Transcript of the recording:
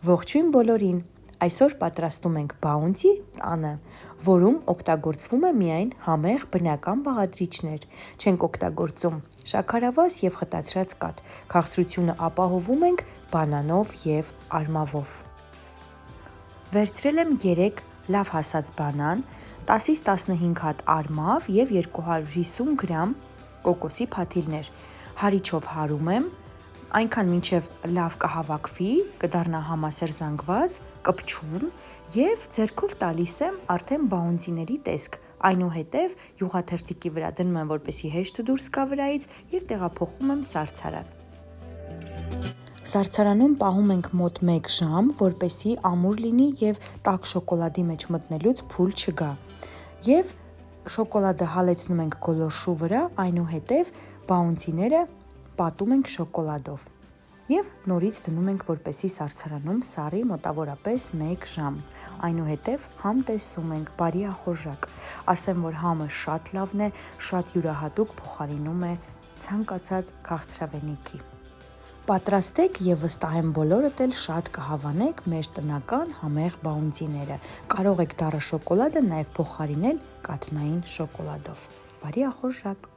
Ողջույն բոլորին, այսօր պատրաստում ենք բաունտի տանը, որում օգտագործվում է միայն համեղ բնական բաղադրիչներ, չենք օգտագործում շաքարավազ և խտացրած կաթ, քաղցրությունը ապահովում ենք բանանով և արմավով։ Վերցրել եմ 3 լավ հասած բանան, 10-ից 15 հատ արմավ և 250 գրամ կոկոսի փաթիլներ, հարիչով հարում եմ, այնքան մինչև լավ կհավաքվի, կդառնա համասեր զանգված, կպչում և ձեռքով տալիս եմ արդեն բաունտիների տեսք, այնուհետև յուղաթերթիկի վրա դնում եմ, որպեսզի հեշտ դուրս գա վրայից և տեղափոխում եմ սառցարան։ Սառցարանում պահում ենք մոտ 1 ժամ, որպեսզի ամուր լինի և տաք շոկոլադի մեջ մտնելուց փուլ չգա, և շոկոլադը հալեցնում ենք գոլորշու վրա, այնուհետև բաունտիները պատում ենք շոկոլադով և նորից դնում ենք, որպեսզի սառցարանում սառի մոտավորապես 1 ժամ, այնուհետև համ տեսում ենք, բարի ախորժակ, ասեմ, որ համը շատ լավն է, շատ յուրահատուկ փոխարինում է ցանկացած քաղցրավենիքի։ Պատրաստեք և վստահ եմ բոլորդ էլ շատ կհավանեք մեր տնական համեղ բաունտիները, կարող եք դառը շոկոլադը նաև փոխարինել կաթնային շոկոլադով։ Բարի ախորժակ։